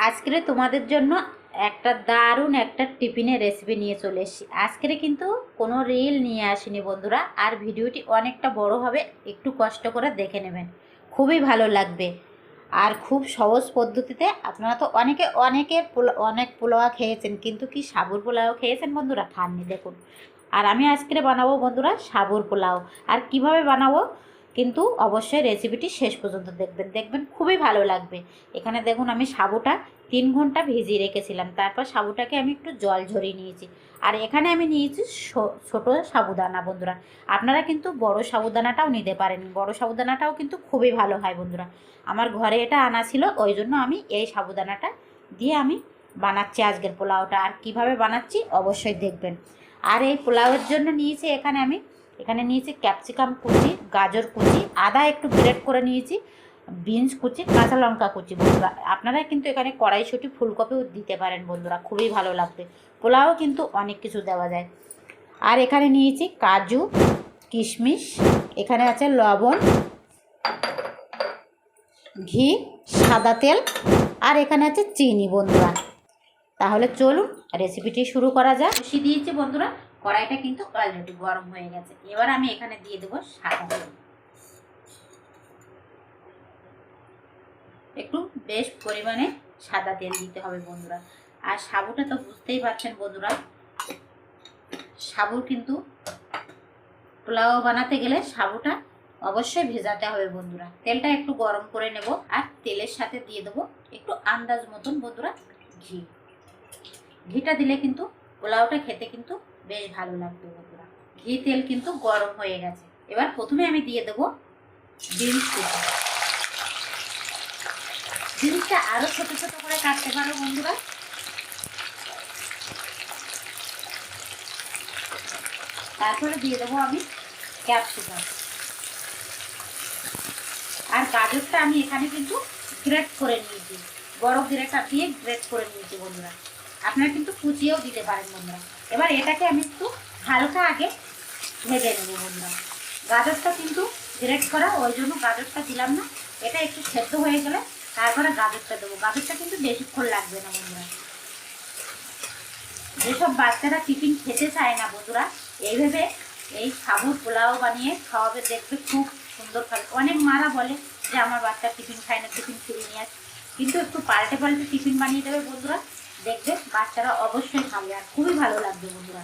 আজকে তোমাদের জন্য একটা দারুণ একটা টিফিনের রেসিপি নিয়ে চলে এসেছি। আজকে কিন্তু কোনো রিল নিয়ে আসিনি বন্ধুরা, আর ভিডিওটি অনেকটা বড় হবে, একটু কষ্ট করে দেখে নেবেন, খুবই ভালো লাগবে। আর খুব সহজ পদ্ধতিতে। আপনারা তো অনেক পোলাও খেয়েছেন, কিন্তু কি সাবুর পোলাও খেয়েছেন বন্ধুরা? খাননি, দেখুন। আর আমি আজকে বানাবো বন্ধুরা সাবুর পোলাও। আর কিভাবে বানাবো কিন্তু অবশ্যই রেসিপিটি শেষ পর্যন্ত দেখবেন খুবই ভালো লাগবে। এখানে দেখুন আমি সাবুটা 3 ঘন্টা ভিজিয়ে রেখেছিলাম, তারপর সাবুটাকে আমি একটু জল ঝরিয়ে নিয়েছি। আর এখানে আমি নিয়েছি ছোটো সাবুদানা বন্ধুরা। আপনারা কিন্তু বড় সাবুদানাটাও নিতে পারেন, বড় সাবুদানাটাও কিন্তু খুবই ভালো হয় বন্ধুরা। আমার ঘরে এটা আনা ছিল, ওই জন্য আমি এই সাবুদানাটা দিয়ে আমি বানাচ্ছি আজকের পোলাওটা। আর কিভাবে বানাচ্ছি অবশ্যই দেখবেন। আর এই পোলাওয়ের জন্য নিয়েছি এখানে নিয়েছি ক্যাপসিকাম কুচি, গাজর কুচি, আদা একটু গ্রেট করে নিয়েছি, বিনস কুচি, কাঁচা লঙ্কা কুচি বন্ধুরা। আপনারা কিন্তু এখানে কড়াইশুঁটি, ফুলকপিও দিতে পারেন বন্ধুরা, খুবই ভালো লাগবে। পোলাও কিন্তু অনেক কিছু দেওয়া যায়। আর এখানে নিয়েছি কাজু, কিশমিশ, এখানে আছে লবণ, ঘি, সাদা তেল, আর এখানে আছে চিনি বন্ধুরা। তাহলে চলুন রেসিপিটি শুরু করা যাক। বসিয়ে দিয়েছি বন্ধুরা, কড়াইটা কিন্তু অলরেডি গরম হয়ে গেছে। এবার আমি এখানে দিয়ে দেবো সাদা তেল, একটু বেশ পরিমাণে সাদা তেল দিতে হবে বন্ধুরা। আর সাবুটা তো বুঝতেই পারছেন বন্ধুরা, সাবু কিন্তু পোলাও বানাতে গেলে সাবুটা অবশ্যই ভেজাতে হবে বন্ধুরা। তেলটা একটু গরম করে নেব, আর তেলের সাথে দিয়ে দেবো একটু আন্দাজ মতন বন্ধুরা ঘি। ঘিটা দিলে কিন্তু পোলাওটা খেতে কিন্তু বেশ ভালো লাগবে বন্ধুরা। ঘি তেল কিন্তু গরম হয়ে গেছে। এবার প্রথমে আমি দিয়ে দেবো বিনস কুচি। বিনসটা আরো ছোট ছোট করে কাটতে পারো বন্ধুরা। তারপরে দিয়ে দেবো আমি ক্যাপসিকাম। আর গাজরটা আমি এখানে কিন্তু গ্রেট করে নিয়েছি, বড় গ্রেটার দিয়ে গ্রেট করে নিয়েছি বন্ধুরা। আপনারা কিন্তু কুচিয়েও দিতে পারেন বন্ধুরা। এবার এটাকে আমি একটু হালকা আগে ভেজে নেবো বন্ধুরা। গাজরটা কিন্তু গ্রেট করা, ওই জন্য গাজরটা দিলাম না। এটা একটু সেদ্ধ হয়ে গেলে তারপরে গাজরটা দেবো। গাজরটা কিন্তু বেশিক্ষণ লাগবে না বন্ধুরা। যেসব বাচ্চারা টিফিন খেতে চায় না বন্ধুরা, এইভাবে এই সাবুর পোলাও বানিয়ে খাওয়াবে, দেখবে খুব সুন্দর খাবে। অনেক মারা বলে যে আমার বাচ্চা টিফিন খায় না, টিফিন ফিরে নিয়ে আসে। কিন্তু একটু পাল্টে পাল্টে টিফিন বানিয়ে দেবে বন্ধুরা, দেখবে বাচ্চারা অবশ্যই খাবে, আর খুবই ভালো লাগবে বন্ধুরা।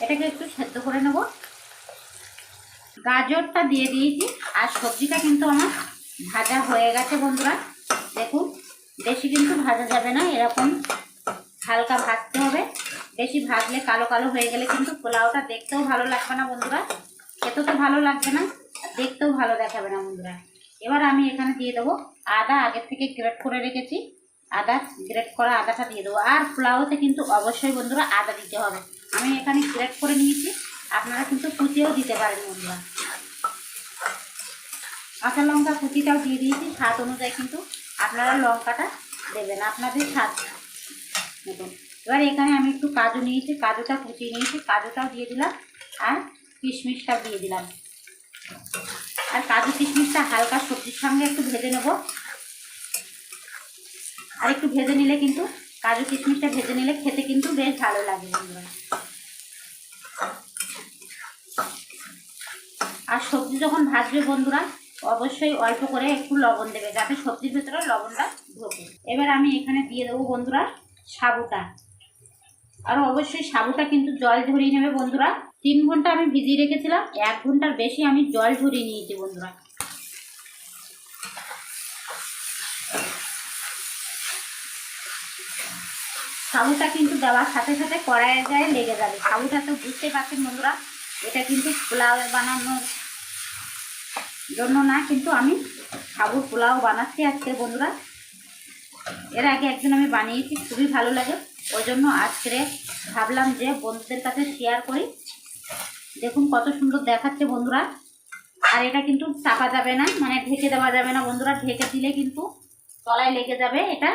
এটাকে একটু সেদ্ধ করে নেব। গাজরটা দিয়ে দিয়েছি, আর সবজিটা কিন্তু আমার ভাজা হয়ে গেছে বন্ধুরা। দেখুন, বেশি কিন্তু ভাজা যাবে না, এরকম হালকা ভাজতে হবে। বেশি ভাজলে কালো কালো হয়ে গেলে কিন্তু পোলাওটা দেখতেও ভালো লাগবে না বন্ধুরা, খেতেও তো ভালো লাগবে না, দেখতেও ভালো দেখাবে না বন্ধুরা। এবার আমি এখানে দিয়ে দেবো আদা, আগের থেকে গ্রেট করে রেখেছি। আদা, গ্রেট করা আদাটা দিয়ে দেবো। আর পোলাওতে কিন্তু অবশ্যই বন্ধুরা আদা দিতে হবে। আমি এখানে গ্রেট করে নিয়েছি, আপনারা কিন্তু কুচিয়েও দিতে পারেন বন্ধুরা। কাঁচা লঙ্কা কুচিটাও দিয়ে দিয়েছি, স্বাদ অনুযায়ী কিন্তু আপনারা লঙ্কাটা দেবেন আপনাদের স্বাদ মতন। এবার এখানে আমি একটু কাজু নিয়েছি, কাজুটা কুচিয়ে নিয়েছি, কাজুটাও দিয়ে দিলাম, আর কিশমিশটাও দিয়ে দিলাম। আর কাজু কিশমিশটা হালকা সবজির সঙ্গে একটু ভেজে নেব। আর একটু ভেজে নিলে কিন্তু কাজু কিশমিশটা ভেজে নিলে খেতে কিন্তু বেশ ভালো লাগে বন্ধুরা। আর সবজি যখন ভাজবে বন্ধুরা, অবশ্যই অল্প করে একটু লবণ দেবে, যাতে সবজির ভেতরে লবণটা ঢোকে। এবার আমি এখানে দিয়ে দেবো বন্ধুরা সাবুটা। আর অবশ্যই সাবুটা কিন্তু জল ঝরিয়ে নেবে বন্ধুরা। 3 ঘন্টা আমি ভিজিয়ে রেখেছিলাম, 1 ঘন্টার বেশি আমি জল ঝরিয়ে নিয়েছি বন্ধুরা। সাবুটা কিন্তু দেওয়ার সাথে সাথে কড়াইয়ের গায়ে লেগে যাবে। সাবুটা তো বুঝতেই পারছেন বন্ধুরা, এটা কিন্তু পোলাও বানানোর জন্য না, কিন্তু আমি সাবুর পোলাও বানাচ্ছি আজকে বন্ধুরা। এর আগে একদিন আমি বানিয়েছি, খুবই ভালো লাগে, ওই জন্য আজকে ভাবলাম যে বন্ধুদের কাছে শেয়ার করি। দেখুন কত সুন্দর দেখাচ্ছে বন্ধুরা। আর এটা কিন্তু চাপা যাবে না, মানে ঢেকে দেওয়া যাবে না বন্ধুরা, ঢেকে দিলে কিন্তু তলায় লেগে যাবে এটা।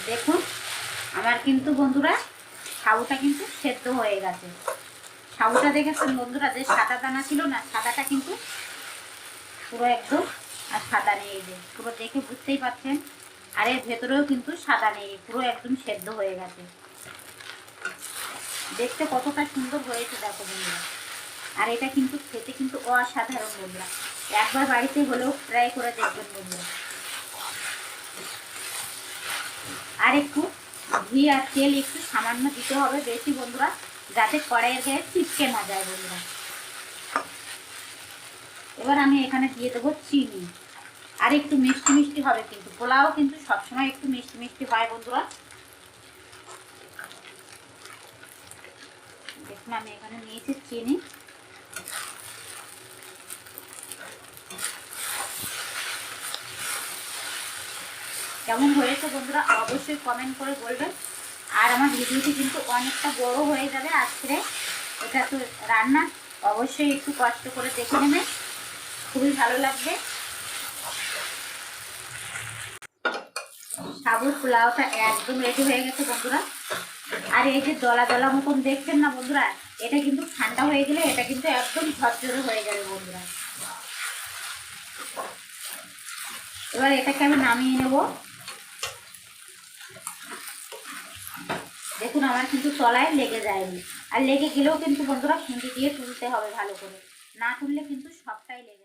দেখুন আমার কিন্তু বন্ধুরা সাবুটা কিন্তু সেদ্ধ হয়ে গেছে। সাবুটা দেখেছেন বন্ধুরা, যে সাদা দানা ছিল না, সাদাটা কিন্তু পুরো একদম, আর সাদা নেই, এই যে পুরো দেখে বুঝতেই পারছেন। আর এর ভেতরেও কিন্তু সাদা নেই, পুরো একদম সেদ্ধ হয়ে গেছে। দেখতে কতটা সুন্দর হয়েছে দেখো বন্ধুরা। আর এটা কিন্তু খেতে কিন্তু অসাধারণ বন্ধুরা, একবার বাড়িতে হলেও ট্রাই করে দেখবেন বন্ধুরা। আর একটু ঘি আর তেল একটু সামান্য দিতে হবে বেশি বন্ধুরা, যাতে কড়াইয়ের গায়ে ছিটকে না যায় বন্ধুরা। এবার আমি এখানে দিয়ে দেবো চিনি। আর একটু মিষ্টি মিষ্টি হবে, কিন্তু পোলাও কিন্তু সবসময় একটু মিষ্টি মিষ্টি হয় বন্ধুরা। দেখুন আমি এখানে নিয়েছি চিনি। কেমন হয়েছে বন্ধুরা অবশ্যই কমেন্ট করে বলবেন। আর আমার ভিডিওটি কিন্তু অনেকটা বড় হয়ে যাবে আজকে, এটা তো রান্না, অবশ্যই একটু কষ্ট করে দেখে নেবেন, খুবই ভালো লাগবে। সাবুর পোলাওটা একদম রেডি হয়ে গেছে বন্ধুরা। আর এই যে দলা দলা মতন দেখছেন না বন্ধুরা, এটা কিন্তু ঠান্ডা হয়ে গেলে এটা কিন্তু একদম ঝরঝরে হয়ে যাবে বন্ধুরা। এবার এটাকে আমি নামিয়ে নেব। দেখুন আমার কিন্তু তলায় লেগে যায়নি, আর লেগে গেলেও কিন্তু বন্ধুরা খুন্তি দিয়ে তুলতে হবে ভালো করে, না তুললে কিন্তু সবটাই লেগে